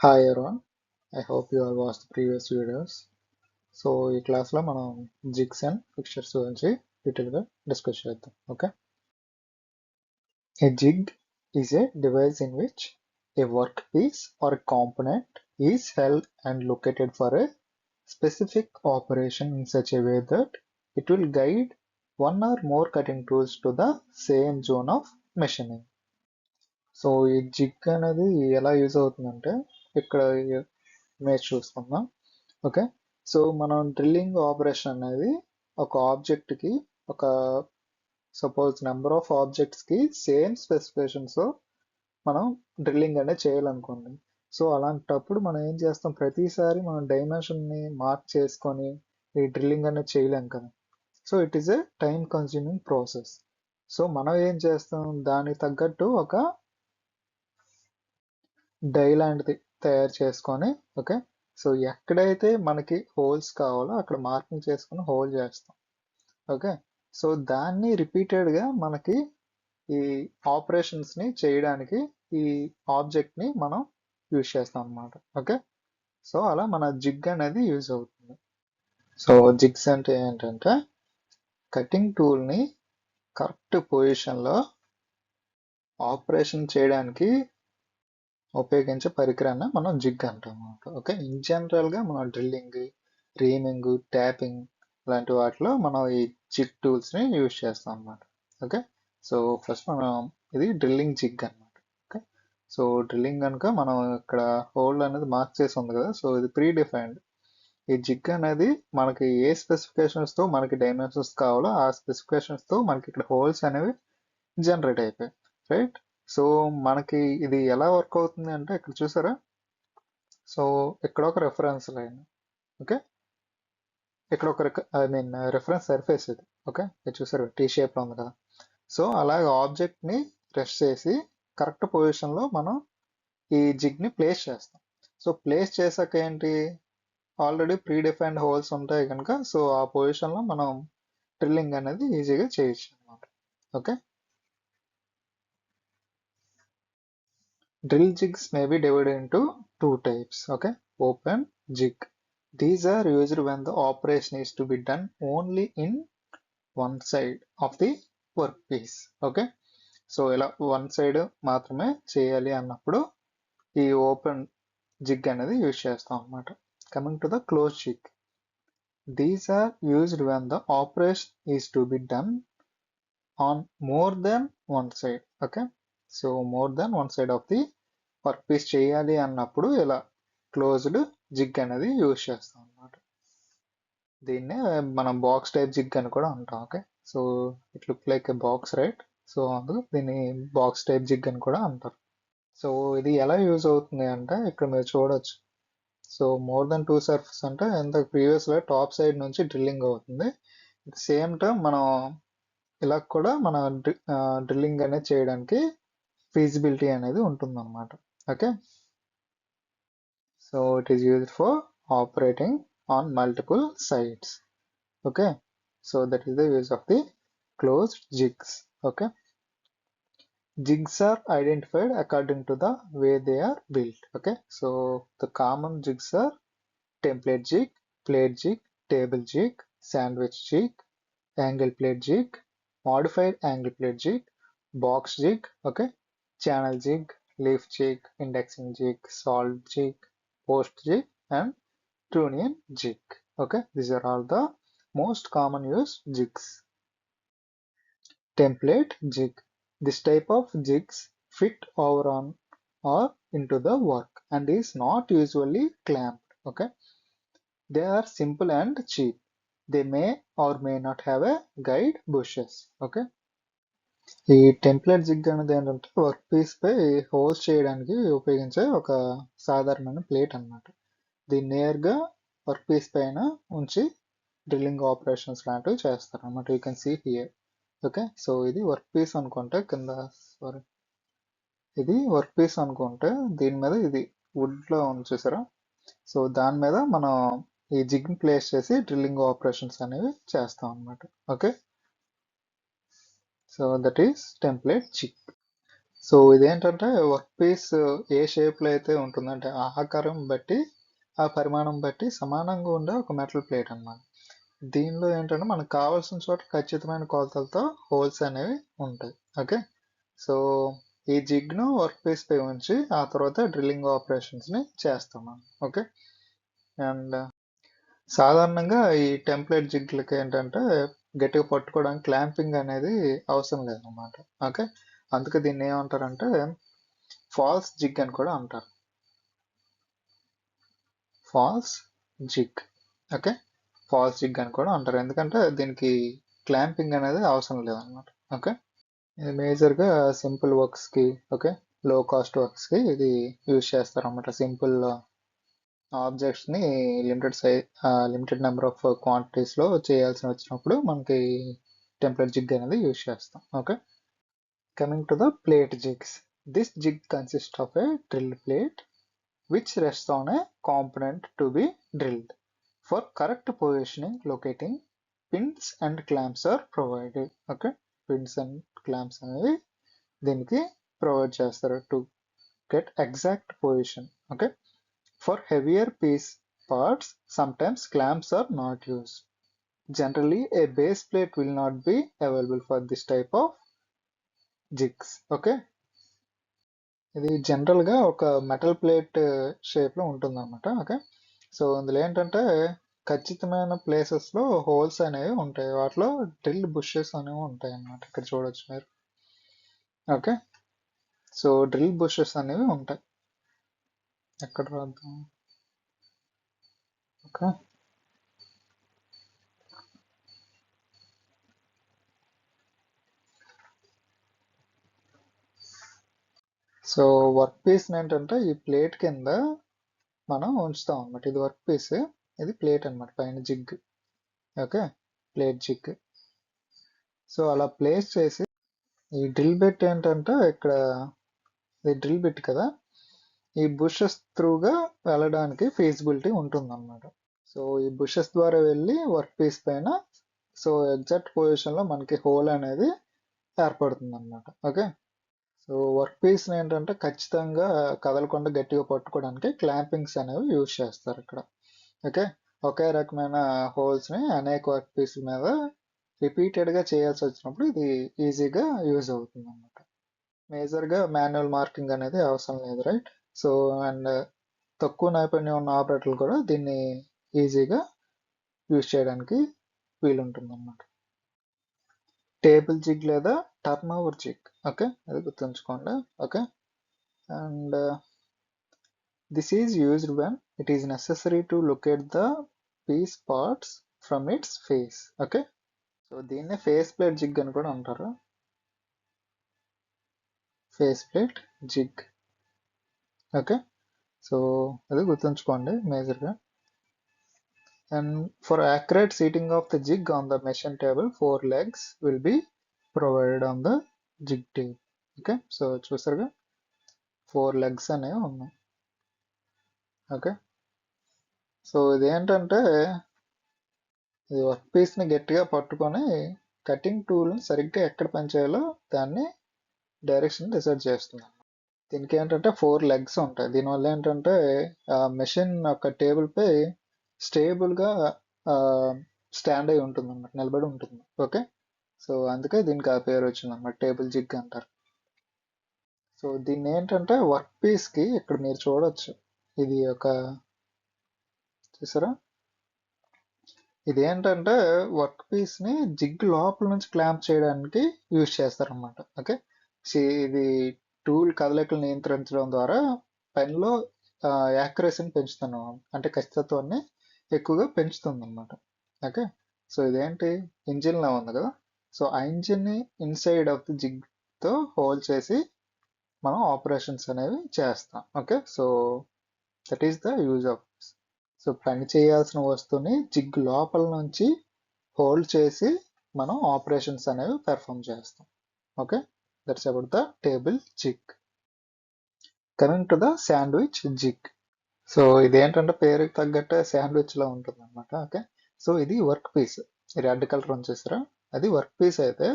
Hi everyone, I hope you all watched the previous videos. So ఈ క్లాస్లో మనం jigs and fixtures గురించి డీటెయిల్గా డిస్కస్ చేద్దాం. Okay, a jig is a device in which a work piece or component is held and located for a specific operation in such a way that it will guide one or more cutting tools to the same zone of machining. So ఈ jig అనేది ఎలా use అవుతుందంటే ఇక్కడ image చూసుకుందాం. Okay, so మనం drilling operation అనేది ఒక ఆబ్జెక్ట్కి ఒక సపోజ్ నెంబర్ ఆఫ్ ఆబ్జెక్ట్స్కి సేమ్ స్పెసిఫికేషన్స్ మనం డ్రిల్లింగ్ అనేది చేయాలనుకోండి. సో అలాంటప్పుడు మనం ఏం చేస్తాం, ప్రతిసారి మనం డైమెన్షన్ని మార్క్ చేసుకొని ఈ డ్రిల్లింగ్ అనేది చేయలేం కదా. So it is A time consuming process. So మనం ఏం చేస్తాం, దానికి తగ్గట్టు ఒక డై లాంటిది తయారు చేసుకొని, ఓకే, సో ఎక్కడైతే మనకి హోల్స్ కావాలో అక్కడ మార్కింగ్ చేసుకొని హోల్ చేస్తాం. ఓకే, సో దాన్ని రిపీటెడ్గా మనకి ఈ ఆపరేషన్స్ని చేయడానికి ఈ ఆబ్జెక్ట్ని మనం యూజ్ చేస్తాం అన్నమాట. ఓకే, సో అలా మన జిగ్ అనేది యూజ్ అవుతుంది. సో జిగ్స్ అంటే ఏంటంటే కటింగ్ టూల్ని కరెక్ట్ పొజిషన్లో ఆపరేషన్ చేయడానికి ఉపయోగించే పరికరాన్ని మనం జిగ్ అంటాం అన్నమాట. ఓకే, ఇన్ జనరల్గా మనం డ్రిల్లింగ్, రీమింగ్, ట్యాపింగ్ లాంటి వాటిలో మనం ఈ జిగ్ టూల్స్ని యూజ్ చేస్తాం అన్నమాట. ఓకే, సో ఫస్ట్ మనం ఇది డ్రిల్లింగ్ జిగ్ అన్నమాట. ఓకే, సో డ్రిల్లింగ్ కనుక మనం ఇక్కడ హోల్ అనేది మార్క్ చేసి ఉంది కదా, సో ఇది ప్రీ డిఫైన్డ్. ఈ జిగ్ అనేది మనకి ఏ స్పెసిఫికేషన్స్తో మనకి డైమెన్షన్స్ కావాలో ఆ స్పెసిఫికేషన్స్తో మనకి ఇక్కడ హోల్స్ అనేవి జనరేట్ అయిపోయాయి, రైట్. సో మనకి ఇది ఎలా వర్క్ అవుతుంది అంటే ఇక్కడ చూసారా, సో ఇక్కడ ఒక రెఫరెన్స్ లైన్, ఓకే, ఇక్కడ ఒక రెఫరెన్స్ సర్ఫేస్ ఇది. ఓకే, ఇది చూసారు టీ షేప్లో ఉంది కదా. సో అలాగే ఆబ్జెక్ట్ని రెస్ట్ చేసి కరెక్ట్ పొజిషన్లో మనం ఈ జిగ్ని ప్లేస్ చేస్తాం. సో ప్లేస్ చేసాక ఏంటి, ఆల్రెడీ ప్రీ డిఫైన్డ్ హోల్స్ ఉంటాయి కనుక సో ఆ పొజిషన్లో మనం డ్రిల్లింగ్ అనేది ఈజీగా చేయొచ్చు అనమాట. Okay, drill jigs may be divided into two types. Okay, open jig. These are used when the operation is to be done only in one side of the workpiece. Okay, so ఇలా one side మాత్రమే చేయాలి అన్నప్పుడు ఈ open zig అనేది use చేస్తాం అన్నమాట. Coming to the close jig, these are used when the operation is to be done on more than one side. Okay, so more than one side of the work piece చేయాలి అన్నప్పుడు ఇలా closed zig అనేది use చేస్తాం అన్నమాట. దీన్నే మనం box type zig అని కూడా అంటాం. Okay, so it look like a box, right. So అందుకు దీన్ని బాక్స్ టైప్ జిగ్ అని కూడా అంటారు. సో ఇది ఎలా యూజ్ అవుతుంది అంటే ఇక్కడ మీరు చూడొచ్చు. So more then two surface అంటే ఎంత ప్రీవియస్గా టాప్ సైడ్ నుంచి డ్రిల్లింగ్ అవుతుంది. అట్ సేమ్ టైం మనం ఇలా కూడా మన డ్రిల్లింగ్ అనేది చేయడానికి ఫీజిబిలిటీ అనేది ఉంటుంది అనమాట. Okay, so it is used for operating on multiple sites. Okay, so that is the use of the closed jigs. Okay, jigs are identified according to the way they are built. Okay, so the common jigs are template jig, plate jig, table jig, sandwich jig, angle plate jig, modified angle plate jig, box jig, okay, channel jig, leaf jig, indexing jig, salt jig, post jig, and Trunnion jig. Okay, these are all the most common used jigs. Template jig. This type of jigs fit over on or into the work and is not usually clamped. Okay, they are simple and cheap. They may or may not have a guide bushes. Okay, ఈ template zig అనేది ఏంటంటే work piece పై holes చేయడానికి ఉపయోగించే ఒక సాధారణమైన plate అన్నమాట. దీన్ని నేరుగా వర్క్ పీస్ పైన ఉంచి డ్రిల్లింగ్ ఆపరేషన్స్ లాంటివి చేస్తారు అన్నమాట. You can see here. Okay, so ఇది వర్క్ పీస్ అనుకుంటే కింద, సారీ, ఇది వర్క్ పీస్ అనుకుంటే దీని మీద ఇది వుడ్లో ఉంది చూసారా. సో దాని మీద మనం ఈ జిగ్ ప్లేస్ చేసి డ్రిల్లింగ్ ఆపరేషన్స్ అనేవి చేస్తాం అన్నమాట. Okay, so that is template zig. So ఇదేంటంటే వర్క్ పీస్ ఏ షేప్లో అయితే ఉంటుందంటే ఆకారం బట్టి ఆ పరిమాణం బట్టి సమానంగా ఉండే ఒక మెటల్ ప్లేట్ అన్నమాట. దీనిలో ఏంటంటే మనకు కావాల్సిన చోట ఖచ్చితమైన కొలతలతో హోల్స్ అనేవి ఉంటాయి. ఓకే, సో ఈ జిగ్ను వర్క్ పీస్ పై ఉంచి ఆ తర్వాత డ్రిల్లింగ్ ఆపరేషన్స్ని చేస్తాం మనం. ఓకే, అండ్ సాధారణంగా ఈ టెంప్లెట్ జిగ్లకి ఏంటంటే గట్టిగా పట్టుకోవడానికి క్లాంపింగ్ అనేది అవసరం లేదన్నమాట. ఓకే, అందుకే దీన్ని ఏమంటారంటే ఫాల్స్ జిగ్ అని కూడా అంటారు. False jig. Okay, false jig అని కూడా అంటారు ఎందుకంటే దీనికి క్లాంపింగ్ అనేది అవసరం లేదన్నమాట. ఓకే, ఇది మేజర్గా సింపుల్ వర్క్స్కి, ఓకే, లో కాస్ట్ వర్క్స్కి ఇది యూజ్ చేస్తారన్నమాట. సింపుల్ ఆబ్జెక్ట్స్ని లిమిటెడ్ నెంబర్ ఆఫ్ క్వాంటిటీస్లో చేయాల్సి వచ్చినప్పుడు మనకి టెంప్లెట్ జిగ్ అనేది యూజ్ చేస్తాం. Okay, coming to the plate jigs. This zig consist of A drill plate which rests on a component to be drilled. For correct positioning, locating pins and clamps are provided. Okay, pins and clamps అనేవి దీనికి provide చేస్తారు to get exact position. Okay, for heavier piece parts, sometimes clamps are not used. Generally, a base plate will not be available for this type of jigs. Okay, ఇది జనరల్గా ఒక metal plate షేప్లో ఉంటుంది అనమాట. Okay, so ఇందులో ఏంటంటే ఖచ్చితమైన ప్లేసెస్లో హోల్స్ అనేవి ఉంటాయి, వాటిలో డ్రిల్ బుషెస్ అనేవి ఉంటాయి అన్నమాట. ఇక్కడ చూడొచ్చు మీరు. ఓకే, సో డ్రిల్ బుషెస్ అనేవి ఉంటాయి. ఎక్కడ రాద్దాం. ఓకే, సో వర్క్ పీస్ ఏంటంటే ఈ ప్లేట్ కింద మనం ఉంచుతాం అనమాట. ఇది వర్క్ పీస్, ఇది ప్లేట్ అనమాట, పైన zig. Okay, plate zig. So అలా ప్లేస్ చేసి ఈ డ్రిల్ బిట్ ఏంటంటే ఇక్కడ ఇది డ్రిల్ బిట్ కదా, ఈ బుషెస్ త్రూగా వెళ్ళడానికి ఫీజిబిలిటీ ఉంటుంది అన్నమాట. సో ఈ బుషెస్ ద్వారా వెళ్ళి వర్క్ పీస్ పైన సో ఎగ్జాక్ట్ పొజిషన్లో మనకి హోల్ అనేది ఏర్పడుతుంది అన్నమాట. ఓకే, సో వర్క్ పీస్ ఏంటంటే ఖచ్చితంగా కదలకుండా గట్టిగా పట్టుకోవడానికి క్లాంపింగ్స్ అనేవి యూజ్ చేస్తారు ఇక్కడ. ఓకే, ఒకే రకమైన హోల్స్ని అనేక వర్క్ పీస్ మీద రిపీటెడ్గా చేయాల్సి వచ్చినప్పుడు ఇది ఈజీగా యూజ్ అవుతుంది అన్నమాట. మేజర్గా మాన్యువల్ మార్కింగ్ అనేది అవసరం లేదు, రైట్? సో అండ్ తక్కువ నైపుణ్యం ఉన్న ఆపరేటర్లు కూడా దీన్ని ఈజీగా యూజ్ చేయడానికి వీలుంటుంది అన్నమాట. టేబుల్ జిగ్ లేదా టర్న్ ఓవర్ జిగ్. ఓకే, అది గుర్తుంచుకోండి. Okay, and this is used when it is necessary to locate the piece parts from its face. Okay, so దీన్నే ఫేస్ ప్లేట్ జిగ్ అని కూడా అంటారు. Face plate jig. Okay, so అది గుర్తుంచుకోండి మేజర్గా. And for accurate seating of the jig on the machine table, 4 legs will be provided on the jig table. Okay, so చూసారుగా 4 legs అనేవి ఉన్నాయి. ఓకే, సో ఇదేంటంటే ఇది వర్క్ పీస్ని గట్టిగా పట్టుకొని కటింగ్ టూల్ని సరిగ్గా ఎక్కడ పనిచేయాలో దాన్ని డైరెక్షన్ డిసైడ్ చేస్తుంది. దీనికి ఏంటంటే 4 లెగ్స్ ఉంటాయి. దీనివల్ల ఏంటంటే మెషిన్ ఒక టేబుల్పై స్టేబుల్గా స్టాండ్ అయి ఉంటుంది అన్నమాట, నిలబడి ఉంటుంది. ఓకే, సో అందుకే దీనికి ఆ పేరు వచ్చింది అన్నమాట, టేబుల్ జిగ్ అంటారు. సో దీన్ని ఏంటంటే వర్క్ పీస్కి ఇక్కడ మీరు చూడొచ్చు, ఇది ఒక చూసారా, ఇది ఏంటంటే వర్క్ పీస్ని జిగ్ లోపల నుంచి క్లాంప్ చేయడానికి యూజ్ చేస్తారనమాట. ఓకే, ఇది టూల్ కదలికలు నియంత్రించడం ద్వారా పెన్లో యాక్యురసీని పెంచుతున్నాం, అంటే ఖచ్చితత్వాన్ని ఎక్కువగా పెంచుతుంది అనమాట. ఓకే, సో ఇదేంటి ఇంజిన్లో ఉంది కదా, సో ఆ ఇంజిన్ని ఇన్సైడ్ ఆఫ్ ది జిగ్తో హోల్డ్ చేసి మనం ఆపరేషన్స్ అనేవి చేస్తాం. Okay, so that is the use of. So పని చేయాల్సిన వస్తువుని జిగ్ లోపల నుంచి హోల్డ్ చేసి మనం ఆపరేషన్స్ అనేవి పెర్ఫామ్ చేస్తాం. Okay, that's about the table zig. Coming to the sandwich zig. So ఇదేంటంటే పేరుకి తగ్గట్టే శాండ్విచ్ లో ఉంటుంది అనమాట. ఓకే, సో ఇది వర్క్ పీస్, రెడ్ కలర్ ఉంది చూసారా, అది వర్క్ పీస్ అయితే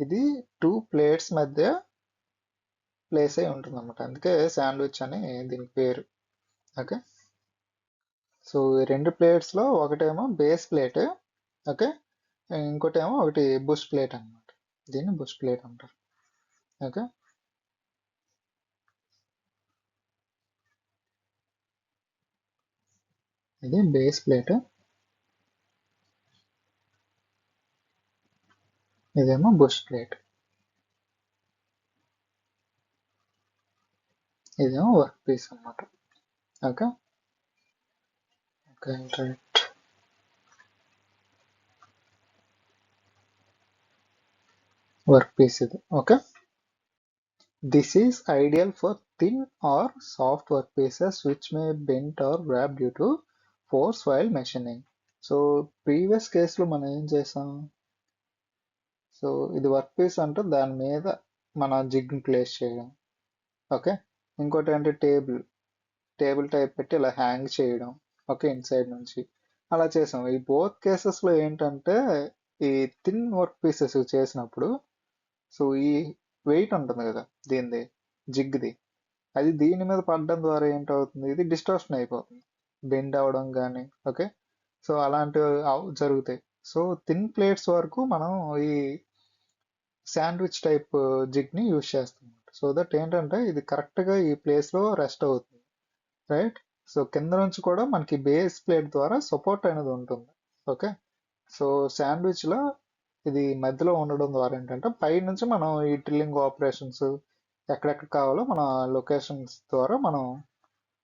ఇది 2 ప్లేట్స్ మధ్య ప్లేస్ అయి ఉంటుంది అనమాట. అందుకే శాండ్విచ్ అని దీనికి పేరు. ఓకే, సో ఈ రెండు ప్లేట్స్లో ఒకటేమో బేస్ ప్లేట్, ఓకే, ఇంకోటేమో ఒకటి బుష్ ప్లేట్ అనమాట. దీన్ని బుష్ ప్లేట్ అంటారు. ఓకే, ఇది బేస్ ప్లేట్, ఇదేమో బుష్ ప్లేట్, ఇదేమో వర్క్ పీస్ అనమాట. Okay, okay, right. Work piece ఇది. Okay, this is ideal for thin or soft workpieces which may bend or grab due to force while machining. So previous కేసులో మనం ఏం చేసాం, so ఇది work piece అంటే దాని మీద మన జిగ్ని ప్లేస్ చేయడం. ఓకే, ఇంకోటి అంటే టేబుల్ టైప్ పెట్టి ఇలా హ్యాంగ్ చేయడం. ఓకే, ఇన్సైడ్ నుంచి అలా చేసాం. ఈ బోత్ కేసెస్లో ఏంటంటే ఈ థిన్ వర్క్ పీసెస్ చేసినప్పుడు, సో ఈ వెయిట్ ఉంటుంది కదా దీనిది, జిగ్ది, అది దీని మీద పడడం ద్వారా ఏంటవుతుంది, ఇది డిస్టార్షన్ అయిపోతుంది, బెండ్ అవడం కానీ. ఓకే, సో అలాంటివి జరుగుతాయి. సో థిన్ ప్లేట్స్ వరకు మనం ఈ శాండ్విచ్ టైప్ జిగ్ని యూజ్ చేస్తాం, సో దట్ ఏంటంటే ఇది కరెక్ట్గా ఈ ప్లేస్లో రెస్ట్ అవుతుంది, రైట్. సో కింద నుంచి కూడా మనకి బేస్ ప్లేట్ ద్వారా సపోర్ట్ అనేది ఉంటుంది. ఓకే, సో శాండ్విచ్లో ఇది మధ్యలో ఉండడం ద్వారా ఏంటంటే పై నుంచి మనం ఈ డ్రిల్లింగ్ ఆపరేషన్స్ ఎక్కడెక్కడ కావాలో మన లొకేషన్స్ ద్వారా మనం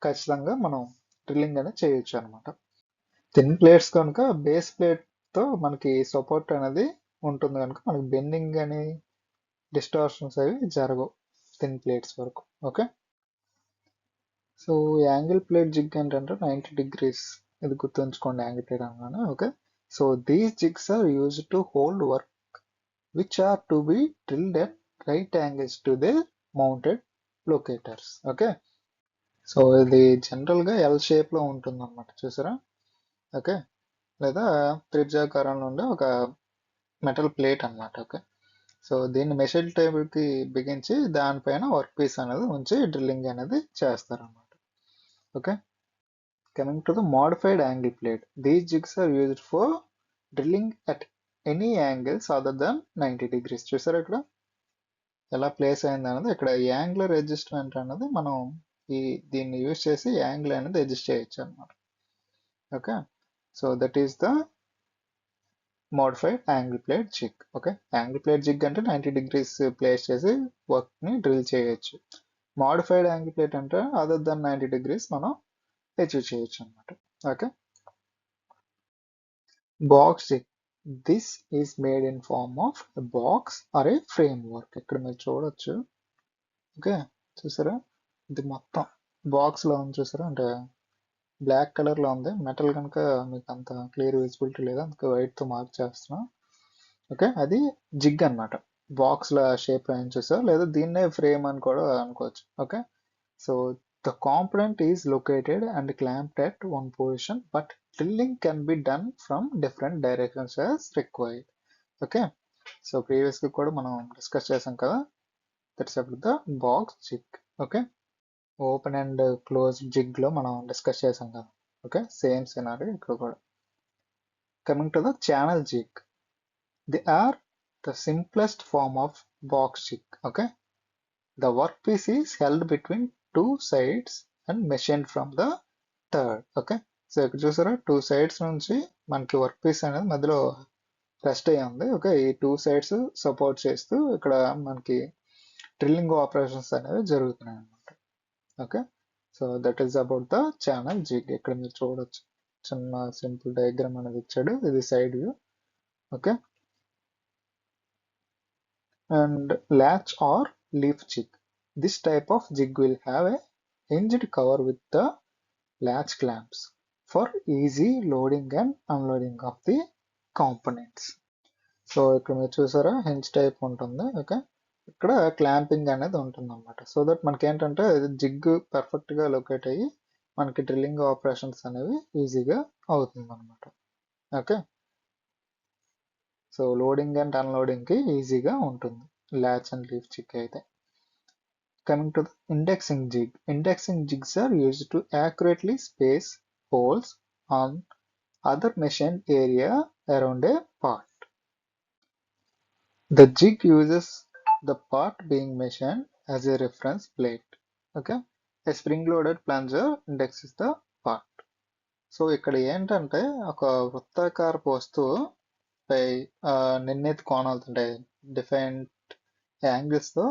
ఖచ్చితంగా మనం డ్రిల్లింగ్ అనేది చేయొచ్చు అనమాట. థిన్ ప్లేట్స్ కనుక బేస్ ప్లేట్తో మనకి సపోర్ట్ అనేది ఉంటుంది కనుక మనకి బెండింగ్ అని డిస్టార్షన్స్ అవి జరగవు థిన్ ప్లేట్స్ వరకు. Okay, so angle plate jig ఏంటంటే 90 degrees, ఇది గుర్తుంచుకోండి యాంగిల్ ప్లేట్ అనగానే. Okay, so these jigs are used to hold work which are to be drilled at right angles to their mounted locators. Okay, so ఇది జనరల్గా L షేప్లో ఉంటుంది అనమాట, చూసారా. ఓకే, లేదా త్రిభుజాకారంలో ఉండే ఒక మెటల్ ప్లేట్ అనమాట. ఓకే, సో దీన్ని మెషిన్ టేబుల్కి బిగించి దానిపైన వర్క్ పీస్ అనేది ఉంచి డ్రిల్లింగ్ అనేది చేస్తారన్నమాట. Okay, coming to the modified angle plate, these jigs are used for drilling at any angles other than 90 degrees. చూసారా ఇక్కడ ఎలా ప్లేస్ అయింది అన్నది, ఇక్కడ యాంగులర్ అడ్జస్ట్మెంట్ అన్నది మనం దీన్ని యూజ్ చేసి యాంగిల్ అనేది అడ్జస్ట్ చేయొచ్చు అనమాట. Okay, so that is the modified angle plate jig. Okay, angle plate jig అంటే 90 degrees ప్లేస్ చేసి వర్క్ని డ్రిల్ చేయొచ్చు. మోడిఫైడ్ యాంగిల్ ప్లేట్ అంటే అదర్ దెన్ 90 degrees మనం అచీవ్ చేయొచ్చు అనమాట. Okay, box jig, this is made in form of box or a frame work. ఇక్కడ మీరు చూడొచ్చు. ఓకే, చూసారా ఇది మొత్తం బాక్స్లో ఉంది, చూసారా, అంటే బ్లాక్ కలర్లో ఉంది. మెటల్ కనుక మీకు అంత క్లియర్ విజిబిలిటీ లేదు, అందుకే వైట్తో మార్క్ చేస్తున్నా. ఓకే, అది జిగ్ అనమాట, బాక్స్ల షేప్ ఏం చూసారు, లేదా దీన్నే ఫ్రేమ్ అని కూడా అనుకోవచ్చు. Okay, so the component is located and clamped at one position but drilling can be done from different directions as required. Okay, so ప్రీవియస్గా కూడా మనం డిస్కస్ చేసాం కదా, that's about the box jig. Okay, open and close జిగ్లో మనం discuss చేసాం కదా. Okay, same scenario ఇక్కడ కూడా. Coming to the channel jig, they are the simplest form of box jig. Okay, the work piece is held between two sides and machine from the third. Okay, so ఇక్కడ చూసారా two sides నుంచి మనకి work piece అనేది మధ్యలో rest అయ్యి ఉంది. Okay, ఈ two sides support చేస్తూ ఇక్కడ మనకి డ్రిల్లింగ్ ఆపరేషన్స్ అనేవి జరుగుతున్నాయి అన్నమాట. Okay, so that is about the channel zig. ఇక్కడ మీరు చూడొచ్చు చిన్న సింపుల్ డయాగ్రామ్ అనేది ఇచ్చాడు, ఇది side view. Okay, and latch or leaf jig, this type of jig will have a hinged cover with the latch clamps for easy loading and unloading of the components. So ఇక్కడ మీరు చూసారా hinge type ఉంటుంది. Okay, ఇక్కడ clamping అనేది ఉంటుంది అనమాట, so that మనకి ఏంటంటే జిగ్ పర్ఫెక్ట్గా లొకేట్ అయ్యి మనకి డ్రిల్లింగ్ ఆపరేషన్స్ అనేవి ఈజీగా అవుతుంది అనమాట. ఓకే, సో లోడింగ్ అండ్ అన్లోడింగ్కి ఈజీగా ఉంటుంది ల్యాచ్ అండ్ లీఫ్ జిగ్ అయితే. Coming to the indexing jig. Indexing jigs are used to accurately space holes on other machined area around a part. The jig uses the part being machined as a reference plate. Okay, a spring-loaded plunger indexes the part. So ఇక్కడ ఏంటంటే ఒక వృత్తాకారపు వస్తువు పై నిర్ణీత కోణాలతో అంటే different యాంగిల్స్తో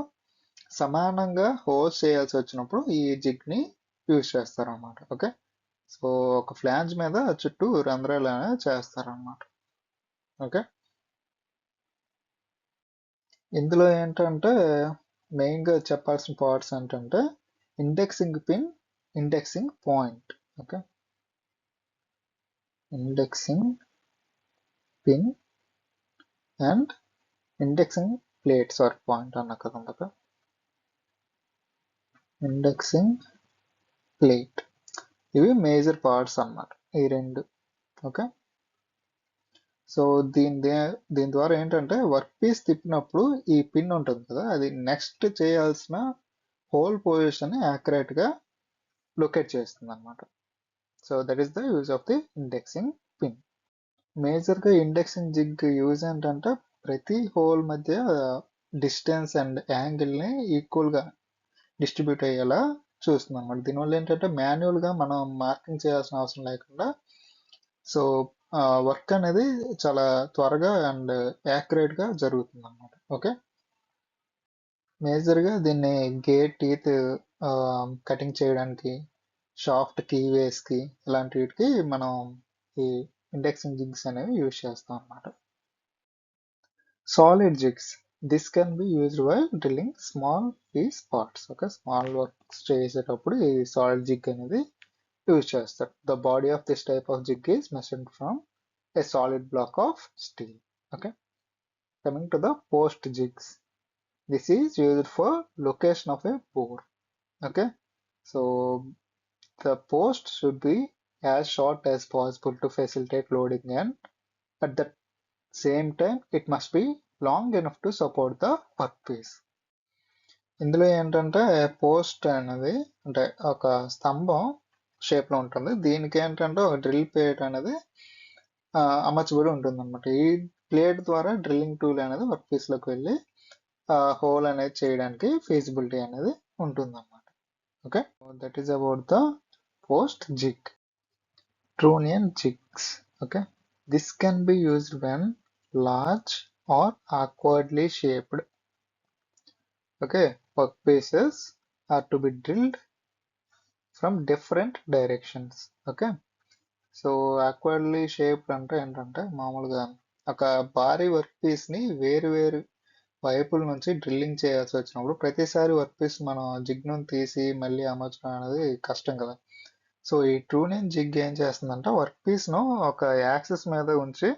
సమానంగా holes చేయాల్సి వచ్చినప్పుడు ఈ జిగ్ని యూజ్ చేస్తారనమాట. ఓకే, సో ఒక ఫ్లాంజ్ మీద చుట్టూ రంధ్రాలు అనేవి చేస్తారనమాట. ఓకే, ఇందులో ఏంటంటే మెయిన్గా చెప్పాల్సిన పార్ట్స్ ఏంటంటే indexing pin, indexing point. Okay, indexing pin and indexing plates or point అన్న కదా. ఇండెక్సింగ్ ప్లేట్, ఇవి మేజర్ పార్ట్స్ అన్నమాట ఈ రెండు. ఓకే, సో దీని ద్వారా ఏంటంటే వర్క్ పీస్ తిప్పినప్పుడు ఈ పిన్ ఉంటుంది కదా, అది నెక్స్ట్ చేయాల్సిన హోల్ పొజిషన్ యాక్యురేట్గా లొకేట్ చేస్తుంది అనమాట. So that is the use of the indexing pin. మేజర్గా ఇండెక్సింగ్ జిగ్ యూజ్ ఏంటంటే ప్రతి హోల్ మధ్య డిస్టెన్స్ అండ్ యాంగిల్ని ఈక్వల్గా డిస్ట్రిబ్యూట్ అయ్యేలా చూస్తుంది అనమాట. దీనివల్ల ఏంటంటే మాన్యువల్గా మనం మార్కింగ్ చేయాల్సిన అవసరం లేకుండా సో వర్క్ అనేది చాలా త్వరగా అండ్ యాక్యురేట్గా జరుగుతుంది అనమాట. ఓకే, మేజర్గా దీన్ని గేట్ టీత్ కటింగ్ చేయడానికి, షాఫ్ట్ కీవేస్కి ఇలాంటి వీటికి మనం ఈ ఇండెక్సింగ్ జిగ్స్ అనేవి యూజ్ చేస్తాం అనమాట. Solid jigs, this can be used while drilling small piece parts. Okay, small works చేసేటప్పుడు ఈ సాలిడ్ జిగ్ అనేది యూజ్ చేస్తారు. The body of this type of jig is machined from a solid block of steel. Okay, coming to the post jigs, this is used for location of a bore. Okay, so the post should be as short as possible to facilitate loading, and at the same time it must be long enough to support the workpiece. ఇందులో ఏంటంటే post అనేది అంటే ఒక స్తంభం షేప్లో ఉంటుంది. దీనికి ఏంటంటే ఒక డ్రిల్ ప్లేట్ అనేది అమర్చబడి ఉంటుంది అనమాట. ఈ ప్లేట్ ద్వారా డ్రిల్లింగ్ టూల్ అనేది వర్క్ పీస్లోకి వెళ్ళి హోల్ అనేది చేయడానికి ఫీజిబిలిటీ అనేది ఉంటుంది అనమాట. Okay, that is about the post jig. Trunnion jigs. Okay, this can be used when large or awkwardly shaped okay work pieces are to be drilled from different directions. Okay, so awkwardly shaped అంటే ఏంటంటే మామూలుగా ఒక భారీ work పీస్ని వేరు వైపుల నుంచి drilling చేయాల్సి వచ్చినప్పుడు ప్రతిసారి వర్క్ పీస్ మనం జిగ్ను తీసి మళ్ళీ అమర్చడం అనేది కష్టం కదా. సో ఈ ట్రూనియన్ జిగ్ ఏం చేస్తుందంటే వర్క్ పీస్ను ఒక యాక్సిస్ మీద ఉంచి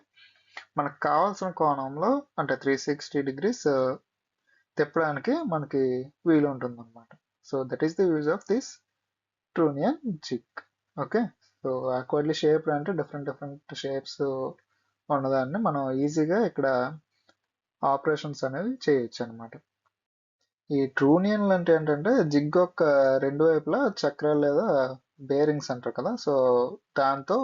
మనకు కావాల్సిన కోణంలో అంటే 360 degrees తిప్పడానికి మనకి వీలు ఉంటుంది అనమాట. So that is the use of this trunnion jig. Okay, so awkwardly shape అంటే డిఫరెంట్ షేప్స్ ఉన్నదాన్ని మనం ఈజీగా ఇక్కడ ఆపరేషన్స్ అనేవి చేయొచ్చు అనమాట. ఈ ట్రూనియన్లు అంటే ఏంటంటే జిగ్ యొక్క రెండు వైపులా చక్రాలు లేదా బేరింగ్స్ అంటారు కదా, సో దాంతో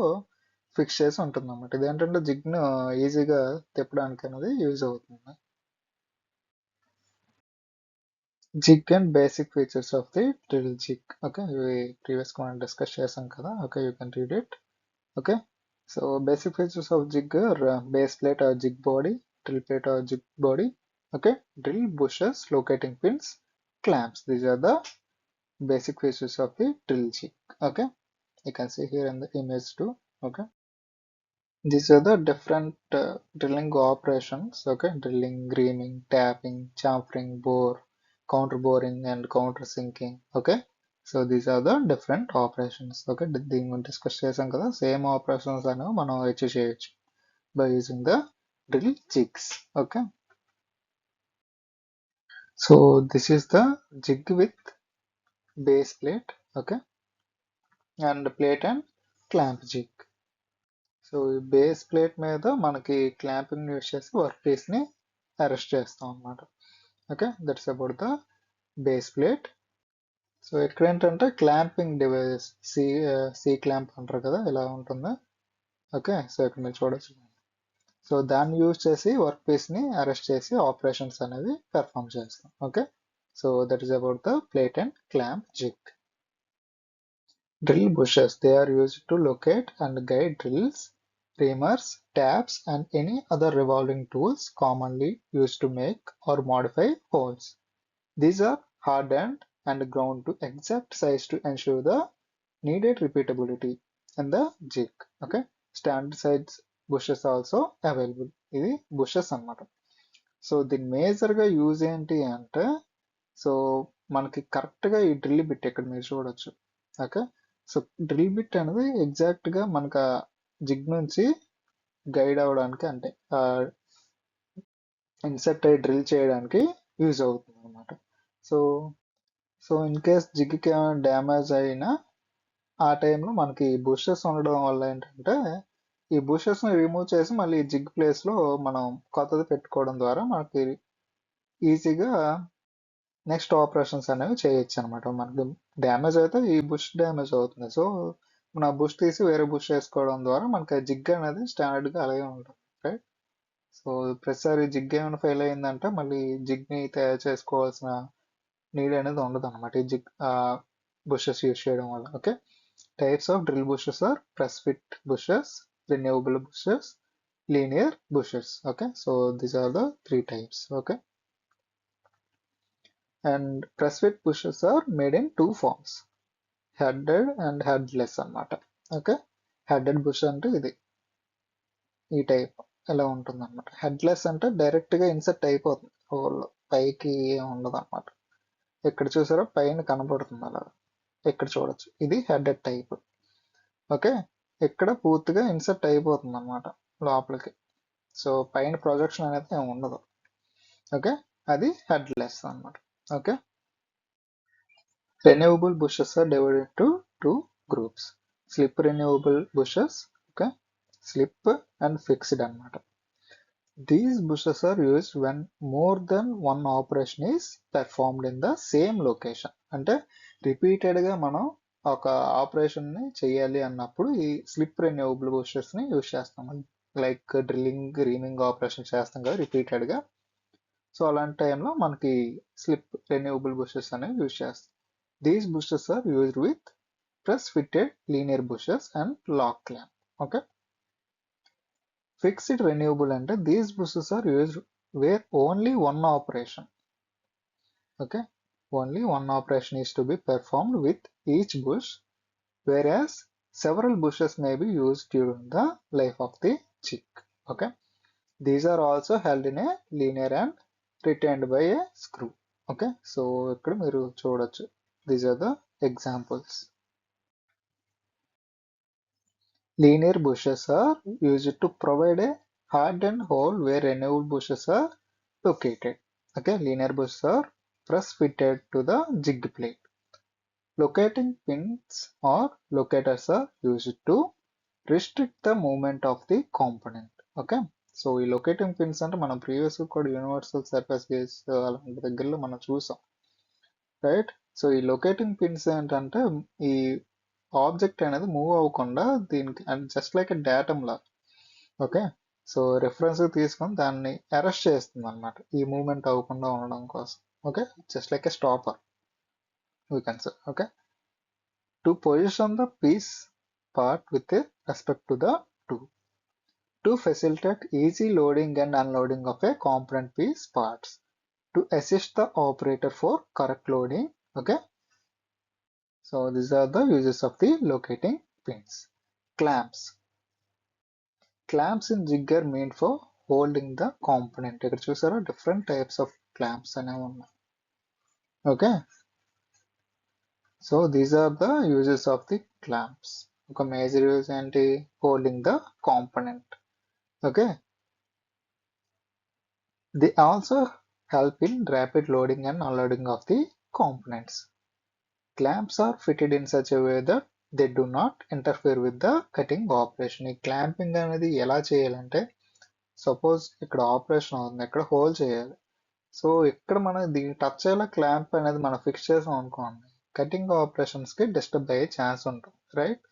ఫిక్స్ చేసి ఉంటుంది అనమాట. ఇది ఏంటంటే జిగ్ను ఈజీగా తిప్పడానికి అనేది యూజ్ అవుతుంది. Zig and basic features of the drill zig. Okay, ఇవి ప్రీవియస్గా మనం డిస్కస్ చేసాం కదా. Okay, you can read it. Okay, so basic features of jig are base plate or jig body, drill plate or jig body, okay, drill bushes, locating pins, clamps. These are the basic features of the drill jig. Okay, you can see here in the image too. Okay, these are the different drilling operations. Okay, drilling, reaming, tapping, chamfering, bore, counter boring and counter sinking. Okay, so these are the different operations. Okay, దీని గురించి discuss చేసాం కదా. Same operations అనేవి మనం achieve చేయొచ్చు by using the drill jigs. Okay, so this is the zig with base plate. Okay, and plate and clamp zig. So ఈ base plate మీద మనకి క్లాంపింగ్ యూజ్ చేసి వర్క్ పీస్ని అరెస్ట్ చేస్తాం అన్నమాట. Okay, that's about the base plate. So ఇక్కడ ఏంటంటే clamping devices C clamp అంటారు కదా, ఇలా ఉంటుంది. ఓకే, సో ఇక్కడ మీరు చూడొచ్చు. సో దాన్ని యూజ్ చేసి వర్క్ పీస్ ని అరెస్ట్ చేసి ఆపరేషన్స్ అనేది పెర్ఫామ్ చేస్తాం. Okay, so that is about the plate and clamp zig. Drill bushes, they are used to locate and guide drills, reamers, taps, and any other revolving tools commonly used to make or modify holes. These are hardened and ground to exact size to ensure the needed repeatability in the jig. Okay, standard size bushes also available. ఇది bushes అన్నమాట. So దీని మేజర్గా use ఏంటి అంటే, so మనకి కరెక్ట్గా ఈ drill bit ఇక్కడ మీరు చూడొచ్చు. ఓకే, సో డ్రిల్ బిట్ అనేది ఎగ్జాక్ట్గా మనకు జిగ్ నుంచి గైడ్ అవ్వడానికి, అంటే ఇన్సర్ట్ అయ్యి డ్రిల్ చేయడానికి యూజ్ అవుతుంది అనమాట. సో సో ఇన్ కేస్ జిగ్కి ఏమైనా డ్యామేజ్ అయినా ఆ టైంలో మనకి బుషెస్ ఉండడం వల్ల ఏంటంటే, ఈ బుషెస్ని రిమూవ్ చేసి మళ్ళీ జిగ్ ప్లేస్లో మనం కొత్తది పెట్టుకోవడం ద్వారా మనకి ఈజీగా నెక్స్ట్ ఆపరేషన్స్ అనేవి చేయొచ్చు అనమాట. మనకి డ్యామేజ్ అయితే ఈ బుష్ డ్యామేజ్ అవుతుంది. సో మన బుష్ తీసి వేరే బుష్ వేసుకోవడం ద్వారా మనకి జిగ్ అనేది స్టాండర్డ్గా అలాగే ఉంటుంది. రైట్, సో ప్రతిసారి జిగ్ ఏమైనా ఫెయిల్ అయిందంటే మళ్ళీ జిగ్ని తయారు చేసుకోవాల్సిన నీడ్ అనేది ఉండదు అనమాట ఈ జిగ్ బుషెస్ యూజ్ చేయడం వల్ల. Okay, types of drill bushes are press fit bushes, renewable bushes, linear bushes. Okay, so these are the 3 types. Okay, and press fit bushes are made in 2 forms, headed and headless అన్నమాట. Okay, headed bush అంటే ఇది ఈ type ఎలా ఉంటుంది అనమాట. Headless అంటే direct గా insert అయిపోతుంది హోల్, పైకి ఉండదు అనమాట. ఇక్కడ చూసారా పైన కనబడుతుంది అలా, ఇక్కడ చూడొచ్చు, ఇది హెడెడ్ టైప్. ఓకే, ఇక్కడ పూర్తిగా ఇన్సర్ట్ అయిపోతుంది అనమాట లోపలికి. సో పైన ప్రొజెక్షన్ అనేది ఏమి ఉండదు. ఓకే, అది హెడ్లెస్ అన్నమాట. Okay, renewable bushes are divided into 2 groups. Slip renewable bushes, okay, slip and fixed అన్నమాట. These bushes are used when more than one operation is performed in the same location. అంటే రిపీటెడ్గా మనం ఒక ఆపరేషన్ని చేయాలి అన్నప్పుడు ఈ స్లిప్ రెన్యూవబుల్ బుషెస్ని యూజ్ చేస్తాం. Like drilling, reaming operation చేస్తాం కదా రిపీటెడ్గా. సో అలాంటి టైంలో మనకి స్లిప్ రెన్యూవబుల్ బుషెస్ అనేవి యూజ్ చేస్తాం. These bushes are used with press-fitted linear bushes and lock clamp. Okay. Fixed renewable and these bushes are used where only one operation. Okay. Only one operation is to be performed with each bush, whereas several bushes may be used during the life of the jig. Okay. These are also held in a linear and retained by a screw. Okay. So ఇక్కడ మీరు చూడొచ్చు. These are the examples. Linear bushes are used to provide a hardened hole where renewable bushes are located. Okay, linear bushes are press fitted to the jig plate. Locating pins or locators are used to restrict the movement of the component. Okay, so ఈ locating pins అంటే మనం previous కూడా universal surface gauge అలాంటి దగ్గరలో మనం చూసాం. Right, so ఈ locating pins ఏంటంటే ఈ ఆబ్జెక్ట్ అనేది మూవ్ అవ్వకుండా దీనికి జస్ట్ లైక్ డేటమ్ లా. ఓకే, సో రెఫరెన్స్ తీసుకొని దాన్ని అరెస్ట్ చేస్తుంది అనమాట ఈ మూవ్మెంట్ అవ్వకుండా ఉండడం కోసం. Okay, just like a stopper we can say. Okay, to position the piece part with respect to the tool to facilitate easy loading and unloading of a component piece parts to assist the operator for correct loading. Okay, so these are the uses of the locating pins. Clamps. Clamps in jig are meant for holding the component. ఇక్కడ చూసారా different types of clamps అనేవి ఉన్నాయి. Okay, so these are the uses of the clamps. ఒక major use ఏంటి, holding the component. Okay, they also help in rapid loading and unloading of the components. Clamps are fitted in such a way that they do not interfere with the cutting operation. ఈ clamping అనేది ఎలా చేయాలంటే, suppose ఇక్కడ operation అవుతుంది, ఇక్కడ whole చేయాలి. So ఇక్కడ మనం దీన్ని టచ్ అయ్యేలా క్లాంప్ అనేది మనం ఫిక్స్ చేసాం అనుకోండి, కటింగ్ ఆపరేషన్స్ కి డిస్టర్బ్ అయ్యే ఛాన్స్ ఉంటుంది, రైట్?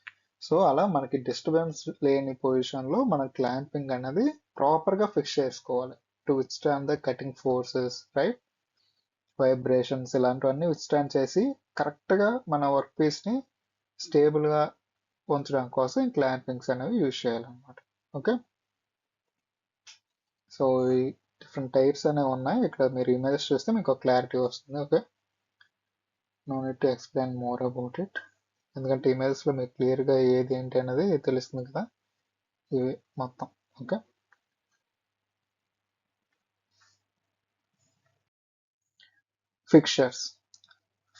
సో అలా మనకి డిస్టర్బెన్స్ లేని పొజిషన్ లో మన క్లాంపింగ్ అనేది ప్రాపర్ గా ఫిక్స్ చేసుకోవాలి to withstand the cutting forces, right? Vibrations ఇలాంటివన్నీ విత్స్టాండ్ చేసి కరెక్ట్ గా మన వర్క్ పీస్ ని స్టేబుల్ గా ఉంచడం కోసం ఈ క్లాంపింగ్స్ అనేవి యూజ్ చేయాలన్నమాట. ఓకే, సో ఈ డిఫరెంట్ టైప్స్ అనేవి ఉన్నాయి. ఇక్కడ మీరు ఇమేజెస్ చూస్తే మీకు క్లారిటీ వస్తుంది. Okay, no need to explain more about it, ఎందుకంటే ఇమేజెస్ లో మీకు క్లియర్ గా ఏది ఏంటి అనేది తెలుస్తుంది కదా, ఇవి మొత్తం. Okay, fixtures.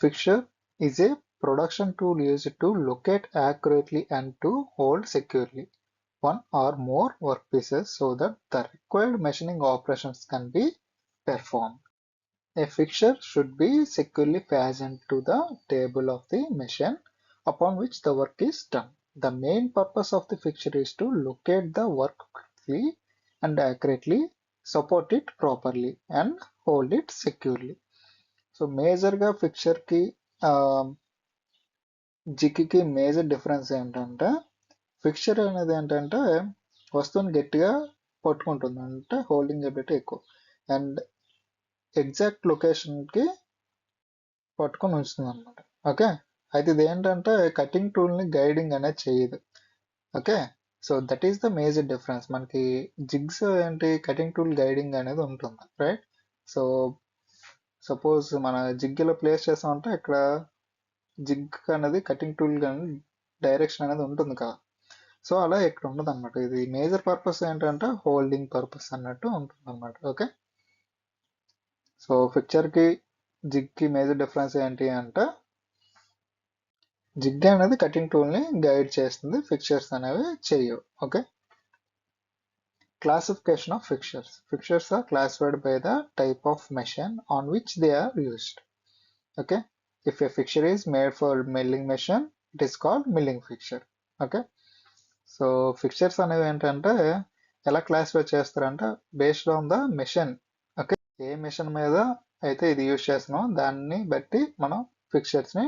Fixture is a production tool used to locate accurately and to hold securely one or more workpieces so that the required machining operations can be performed. A fixture should be securely fastened to the table of the machine upon which the work is done. The main purpose of the fixture is to locate the work quickly and accurately, support it properly, and hold it securely. So మేజర్గా ఫిక్చర్కి Jikki major difference ఏంటంటే, fixture అనేది ఏంటంటే వస్తువుని గట్టిగా పట్టుకుంటుంది, అంటే holding ability ఎక్కువ, and exact లొకేషన్కి పట్టుకొని ఉంచుతుంది అనమాట. ఓకే, అయితే ఇది ఏంటంటే కటింగ్ టూల్ని గైడింగ్ అనేది చేయదు. Okay, so that is the major difference. మనకి జిగ్స్ ఏంటి, కటింగ్ టూల్ గైడింగ్ అనేది ఉంటుంది, రైట్? సో సపోజ్ మన జిగ్గిలో ప్లేస్ చేస్తామంటే ఇక్కడ జిగ్ అనేది కటింగ్ టూల్ కానీ డైరెక్షన్ అనేది ఉంటుంది కదా, సో అలా ఇక్కడ ఉండదు అనమాట. ఇది మేజర్ పర్పస్ ఏంటంటే హోల్డింగ్ పర్పస్ అన్నట్టు ఉంటుంది అనమాట. ఓకే, సో ఫిక్చర్కి జిగ్కి మేజర్ డిఫరెన్స్ ఏంటి అంటే, జిగ్ అనేది కటింగ్ టూల్ని గైడ్ చేస్తుంది, ఫిక్చర్స్ అనేవి చేయవు. Okay, classification of fixtures. Fixtures are classified by the type of machine on which they are used. Okay, if a fixture is made for milling machine, it is called milling fixture. Okay, so fixtures అనేవి ఏంటంటే ఎలా classify చేస్తారంటే based on the machine. Okay, A machine మీద అయితే ఇది use చేస్తున్నామో దాన్ని బట్టి మనం ఫిక్చర్స్ని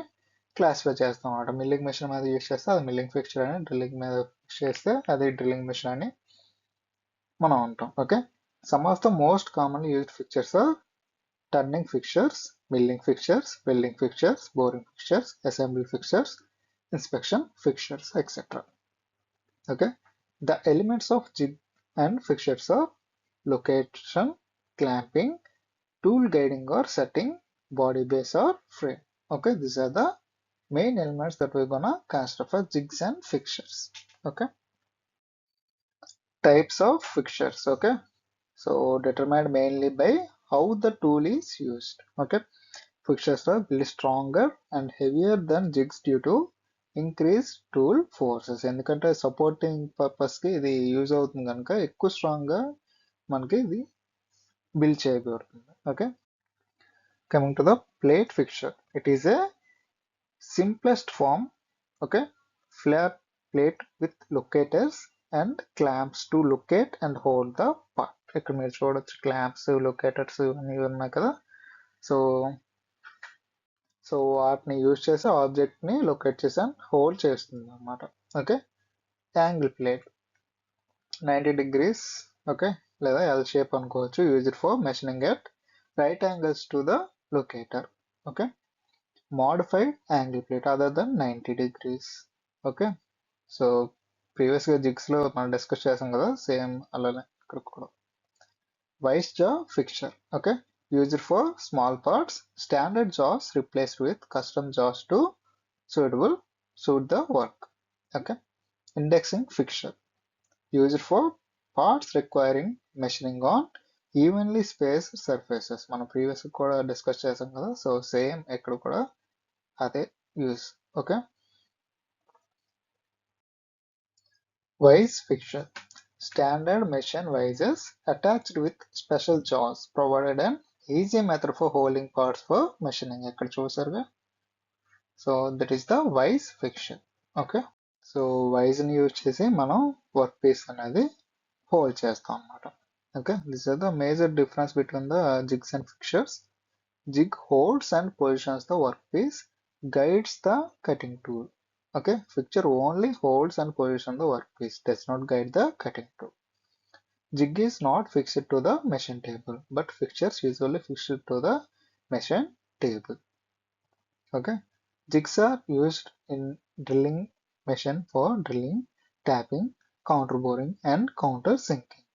క్లాసిఫై చేస్తాం అన్నమాట. మిల్లింగ్ మెషిన్ మీద యూజ్ చేస్తే అది మిల్లింగ్ ఫిక్చర్ అని, డ్రిల్లింగ్ మీద యూజ్ చేస్తే అది డ్రిల్లింగ్ మెషిన్ అని మనం అంటాం. Okay, some of the most commonly used fixtures are turning fixtures, milling fixtures, welding fixtures, boring fixtures, assembly fixtures, inspection fixtures, etc. Okay, the elements of jig and fixtures are location, clamping, tool guiding or setting, body base or frame. Okay, these are the main elements that we're gonna consider for jigs and fixtures. Okay, types of fixtures. Okay, so determined mainly by how the tool is used. Okay, fixtures are built stronger and heavier than jigs due to increased tool forces. ఎందుకంటే supporting పర్పస్కి ఇది use అవుతుంది కనుక ఎక్కువ స్ట్రాంగ్గా మనకి ఇది build చేయబడుతుంది. Okay, coming to the plate fixture, it is a simplest form. Okay, flat plate with locators and clamps to locate and hold the part. ఇక్కడ మీరు చూడొచ్చు క్లాంప్స్, లొకేటర్స్ అన్నీ ఉన్నాయి కదా. సో వాటిని యూజ్ చేసి ఆబ్జెక్ట్ని లొకేట్ చేసి హోల్డ్ చేస్తుంది అనమాట. Okay, angle plate 90 degrees, okay, లేదా ఎల్ షేప్ అనుకోవచ్చు, used for machining at right angles to the locator. Okay, modified angle plate other then 90 degrees. Okay, so ప్రీవియస్గా జిగ్స్లో మనం డిస్కస్ చేసాం కదా, సేమ్ అలానే ఇక్కడ కూడా. Vice jaw fixture. Okay, used for small parts, standard jaws replaced with custom jaws to suit the work. Okay, indexing fixture used for parts requiring machining on evenly spaced surfaces. మనం previous కూడా discuss చేసాం కదా, so same ఇక్కడ కూడా అదే use. Okay, vice fixture, standard machine vices attached with special jaws provided an easy method for holding parts for machining. ఇక్కడ చూసారుగా, so that is the vice fixture. Okay, so వైజ్ని use చేసి మనం work piece అనేది hold చేస్తాం అన్నమాట. Okay, this are the major difference between the jigs and fixtures. Jig holds and positions the workpiece. guides the cutting tool. Okay, fixture only holds and positions the workpiece, does not guide the cutting tool. Jig is not fixed to the machine table, but fixtures usually fixed to the machine table. Okay, jigs are used in drilling machine for drilling, tapping, counter boring, and counter sinking.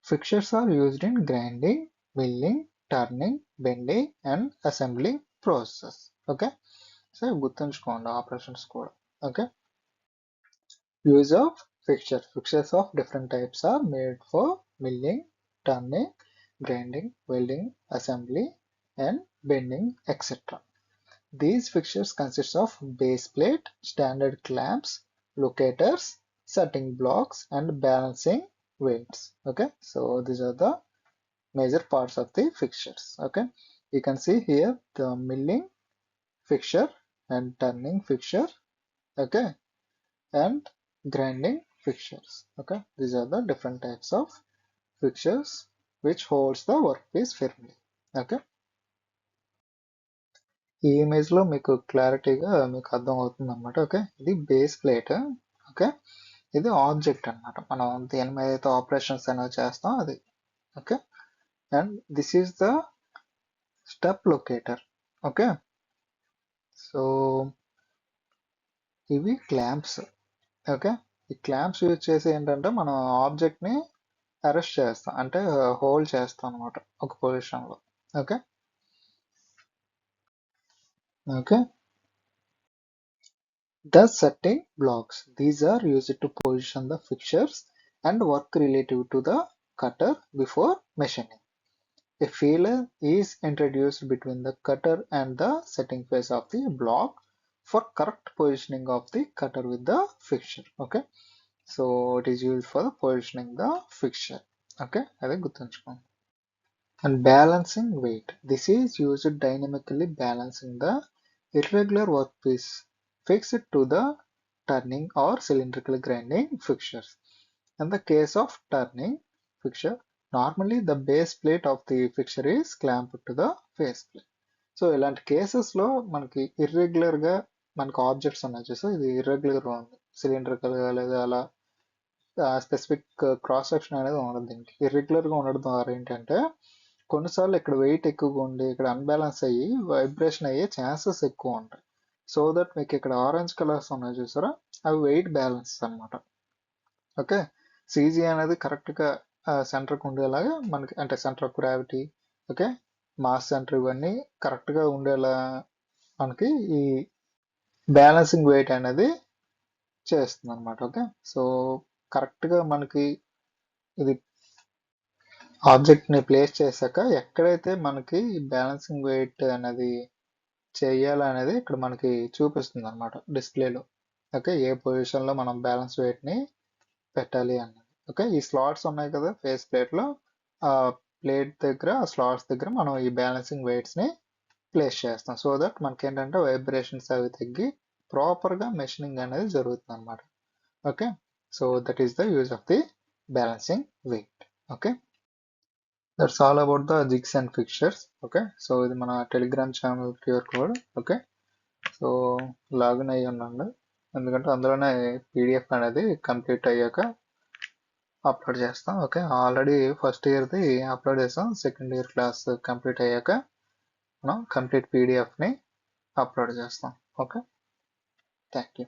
Fixtures are used in grinding, milling, turning, bending, and assembling process. Okay, so గుర్తుంచుకోండి operations కూడా. Okay, use of fixtures. Fixtures of different types are made for milling, turning, grinding, welding, assembly, and bending, etc. These fixtures consist of base plate, standard clamps, locators, setting blocks, and balancing weights. Okay, so these are the major parts of the fixtures. Okay, you can see here the milling fixture and turning fixture. Okay, and grinding fixtures. Okay, these are the different types of fixtures which holds the workpiece firmly. Okay, ఈ image లో మీకు క్లారిటీగా మీకు అర్థం అవుతుంది అనమాట. Okay, ఇది base plate. Okay, ఇది ఆబ్జెక్ట్ అన్నమాట, మనం దేని మీద అయితే ఆపరేషన్స్ అనేవి చేస్తాం అది. Okay, and this is the step locator. Okay, so ఇవి క్లాంప్స్. ఓకే, ఈ క్లాంప్స్ యూజ్ చేసి ఏంటంటే మనం ఆబ్జెక్ట్ ని అరెస్ట్ చేస్తాం, అంటే హోల్డ్ చేస్తాం అనమాట ఒక పొజిషన్ లో. Okay, okay, the setting blocks. These are used to position the fixtures and work relative to the cutter before machining. A feeler is introduced between the cutter and the setting face of the block for correct positioning of the cutter with the fixture. Okay, so it is used for the positioning the fixture. Okay, అదే గుర్తుంచుకోండి. And balancing weight. This is used dynamically balancing the irregular workpiece fixed to the turning or cylindrical grinding fixtures. In the case of turning fixture, normally the base plate of the fixture is clamped to the face plate. So ఇలాంటి కేసెస్లో మనకి ఇర్రెగ్యులర్గా మనకు objects ఉన్నాయి చూసి ఇది ఇర్రెగ్యులర్గా ఉంది, సిలిండ్రికల్గా లేదా అలా స్పెసిఫిక్ క్రాస్ సెక్షన్ అనేది ఉండదు. దీనికి ఇర్రెగ్యులర్గా ఉండడం ద్వారా ఏంటంటే కొన్నిసార్లు ఇక్కడ వెయిట్ ఎక్కువగా ఉండి ఇక్కడ అన్బ్యాలెన్స్ అయ్యి వైబ్రేషన్ అయ్యే ఛాన్సెస్ ఎక్కువ ఉంటాయి. సో దట్ మీకు ఇక్కడ ఆరెంజ్ కలర్స్ ఉన్నాయి చూసారా, అవి వెయిట్ బ్యాలెన్స్ అన్నమాట. ఓకే, సీజీ అనేది కరెక్ట్గా సెంటర్కి ఉండేలాగా మనకి, అంటే centre of gravity, okay, mass centre, ఇవన్నీ కరెక్ట్గా ఉండేలా మనకి ఈ బ్యాలెన్సింగ్ వెయిట్ అనేది చేస్తుంది అనమాట. ఓకే, సో కరెక్ట్గా మనకి ఇది ఆబ్జెక్ట్ని ప్లేస్ చేశాక ఎక్కడైతే మనకి బ్యాలెన్సింగ్ వెయిట్ అనేది చేయాలనేది ఇక్కడ మనకి చూపిస్తుంది అనమాట డిస్ప్లేలో. ఓకే, ఏ పొజిషన్లో మనం బ్యాలెన్స్ వెయిట్ని పెట్టాలి అన్నది. ఓకే, ఈ స్లాట్స్ ఉన్నాయి కదా ఫేస్ ప్లేట్లో, ఆ ప్లేట్ దగ్గర, ఆ స్లాట్స్ దగ్గర మనం ఈ బ్యాలెన్సింగ్ వెయిట్స్ని ప్లేస్ చేస్తాం. సో దట్ మనకి ఏంటంటే వైబ్రేషన్స్ అవి తగ్గి ప్రాపర్గా మెషినింగ్ అనేది జరుగుతుంది అనమాట. Okay, so that is the use of the balancing weight. Okay, that's all about the jigs and fixtures. Okay, so ఇది మన Telegram channel QR code. Okay, so login అయ్యి ఉన్నాను, ఎందుకంటే అందులోనే పీడిఎఫ్ అనేది కంప్లీట్ అయ్యాక అప్లోడ్ చేస్తాం. ఓకే, ఆల్రెడీ ఫస్ట్ ఇయర్ది అప్లోడ్ చేస్తాం, సెకండ్ ఇయర్ క్లాస్ కంప్లీట్ అయ్యాక మనం కంప్లీట్ పీడిఎఫ్ని అప్లోడ్ చేస్తాం. Okay, thank you.